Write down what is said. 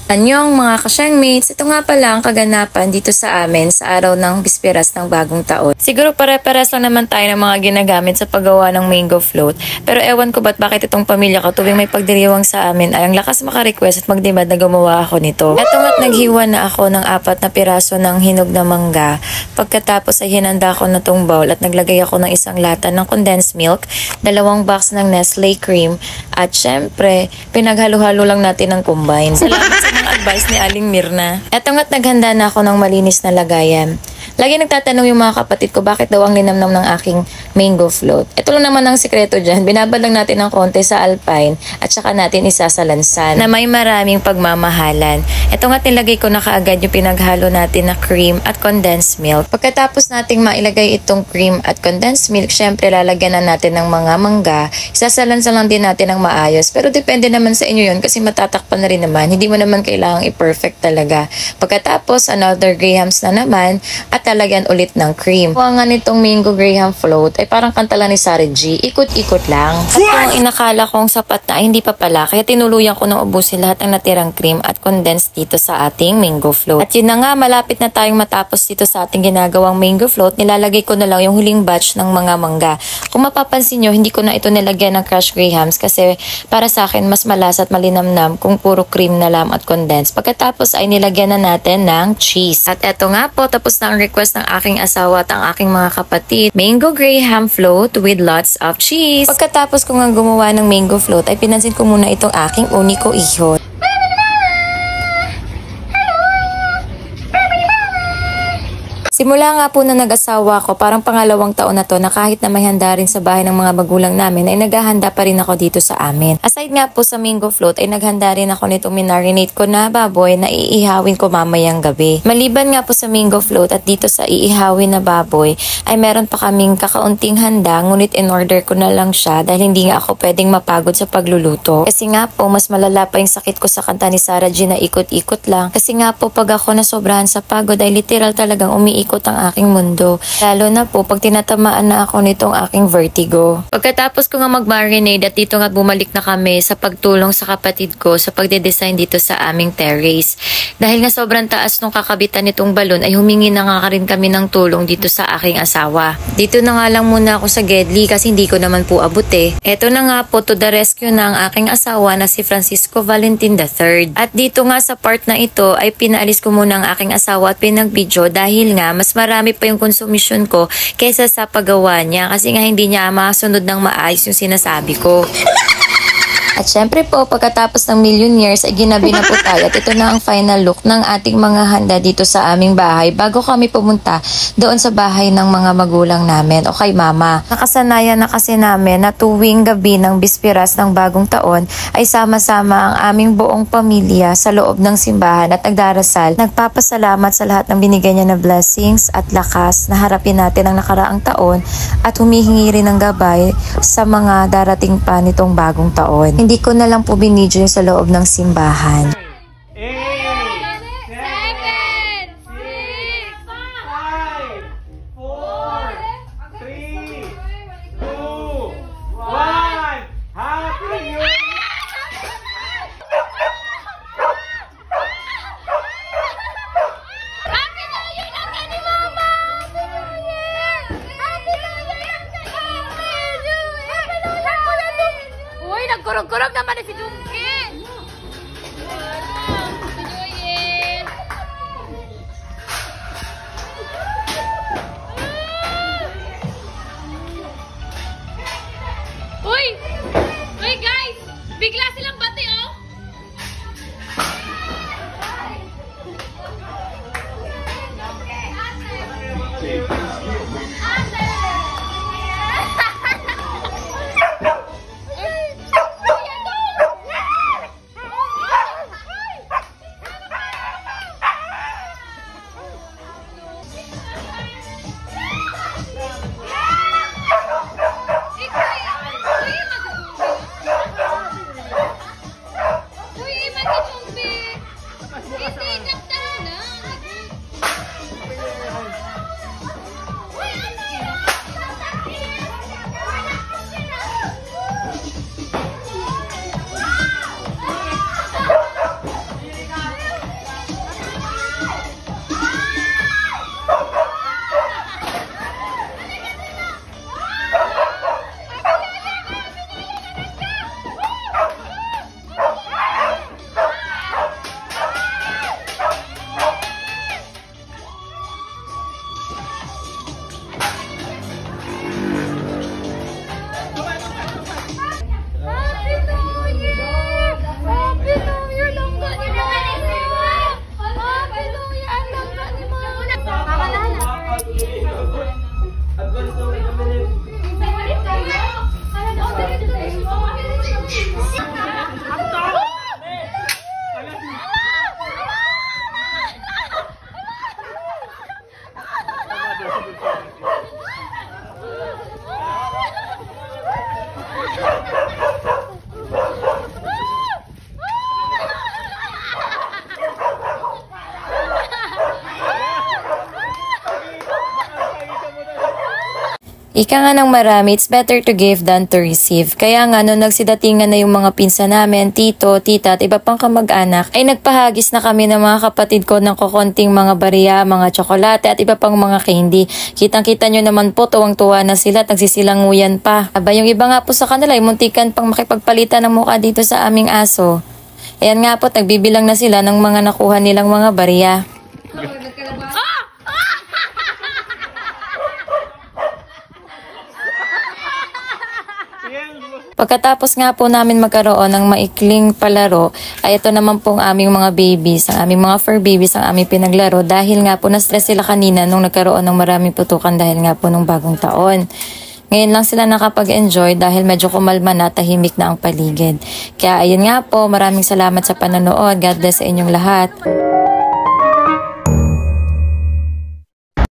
Anyong mga ka-shangmates, ito nga pala ang kaganapan dito sa amin sa araw ng bisperas ng bagong taon. Siguro pare-pares lang naman tayo ng mga ginagamit sa paggawa ng mango float. Pero ewan ko bakit itong pamilya ko tuwing may pagdiriwang sa amin ay ang lakas maka-request at magdemand na gumawa ako nito. Eto nga't naghiwa na ako ng 4 na piraso ng hinog na mangga. Pagkatapos ay hinanda ko na tong bowl at naglagay ako ng 1 lata ng condensed milk, 2 box ng Nestle cream at syempre pinaghalo-halo lang natin ng combine. Salamat sa mga advice ni Aling Mirna. Eto nga't naghanda na ako ng malinis na lagayan. Lagi nagtatanong yung mga kapatid ko bakit daw ang linamnam ng aking mango float. Ito lang naman ang sikreto dyan. Binabad lang natin ng konti sa alpine at saka natin isasalansan na may maraming pagmamahalan. Ito nga nilagay ko na kaagad yung pinaghalo natin na cream at condensed milk. Pagkatapos nating mailagay itong cream at condensed milk, syempre lalagyan na natin ng mga mangga. Isasalansan lang din natin ng maayos. Pero depende naman sa inyo yun kasi matatakpan na rin naman. Hindi mo naman kailangang i-perfect talaga. Pagkatapos, another grahams na naman at lalagyan ulit ng cream. Ang nga nitong mango graham float ay parang kanta lang ni Sarah G. Ikot-ikot lang. At kung inakala kong sapat na ay hindi pa pala, kaya tinuluyan ko na ubusin lahat ng natirang cream at condensed dito sa ating mango float. At yun na nga, malapit na tayong matapos dito sa ating ginagawang mango float. Nilalagay ko na lang yung huling batch ng mga mangga. Kung mapapansin nyo, hindi ko na ito nilagyan ng crushed grahams kasi para sa akin mas malasa at malinamnam kung puro cream na lang at condensed. Pagkatapos ay nilagyan na natin ng cheese. At eto nga po, tapos na ang request ng aking asawa at ang aking mga kapatid. Mango graham float with lots of cheese. Pagkatapos ko nga gumawa ng mango float ay pinansin ko muna itong aking uniko ihot. Simula nga po na nag-asawa ko, parang pangalawang taon na to na kahit na may handa rin sa bahay ng mga magulang namin ay naghahanda pa rin ako dito sa amin. Aside nga po sa mango float ay naghanda rin ako nitong minarinate ko na baboy na iihawin ko mamayang gabi. Maliban nga po sa mango float at dito sa iihawin na baboy ay meron pa kaming kakaunting handa ngunit in-order ko na lang siya dahil hindi nga ako pwedeng mapagod sa pagluluto. Kasi nga po mas malala pa yung sakit ko sa kanta ni Sarah G na ikot-ikot lang. Kasi nga po pag ako nasobrahan sa pagod ay literal talagang umiikot ang aking mundo. Lalo na po pag tinatamaan na ako nitong aking vertigo. Pagkatapos ko nga mag-marinade at dito nga bumalik na kami sa pagtulong sa kapatid ko sa pagde-design dito sa aming terrace. Dahil nga sobrang taas nung kakabitan nitong balon ay humingi na nga rin kami ng tulong dito sa aking asawa. Dito na nga lang muna ako sa Gedli kasi hindi ko naman po abot eh. Eto na nga po to the rescue na ang aking asawa na si Francisco Valentin III. At dito nga sa part na ito ay pinaalis ko muna ang aking asawa at pinag-video dahil nga mas marami pa yung konsumisyon ko kaysa sa paggawa niya kasi nga hindi niya masunod ng maayos yung sinasabi ko. At syempre po, pagkatapos ng million years ay ginabi na po tayo at ito na ang final look ng ating mga handa dito sa aming bahay bago kami pumunta doon sa bahay ng mga magulang namin o kay mama. Nakasanayan na kasi namin na tuwing gabi ng bisperas ng bagong taon ay sama-sama ang aming buong pamilya sa loob ng simbahan at nagdarasal. Nagpapasalamat sa lahat ng binigay niya na blessings at lakas na harapin natin ang nakaraang taon at humihingi rin ng gabay sa mga darating pa nitong bagong taon. Hindi ko na lang po binidyo yung sa loob ng simbahan. 8, 7, 6, 5, 4, 3, 2, 1. Happy New Year! Happy New Year naman ni Mama! Happy New Year! Happy New Year! Happy New Year! Uy, nagkurog-kurog naman si Dunki! Happy New Year! Uy! Uy guys! Bigla silang bati oh! Ika nga ng marami, it's better to give than to receive. Kaya nga, nung nagsidatingan na yung mga pinsan namin, tito, tita at iba pang kamag-anak, ay nagpahagis na kami ng mga kapatid ko ng kukonting mga bariya, mga tsokolate at iba pang mga candy. Kitang-kita nyo naman po, tuwang-tuwa na sila at nagsisilanguyan pa. Aba, yung iba nga po sa kanila, ay muntikan pang makipagpalitan ng mukha dito sa aming aso. Ayan nga po, nagbibilang na sila ng mga nakuha nilang mga bariya. Pagkatapos nga po namin magkaroon ng maikling palaro, ay ito naman pong aming mga babies, ang aming mga fur babies ang aming pinaglaro dahil nga po na-stress sila kanina nung nagkaroon ng maraming putukan dahil nga po nung bagong taon. Ngayon lang sila nakapag-enjoy dahil medyo kumalma na, tahimik na ang paligid. Kaya ayun nga po, maraming salamat sa panonood. God bless sa inyong lahat.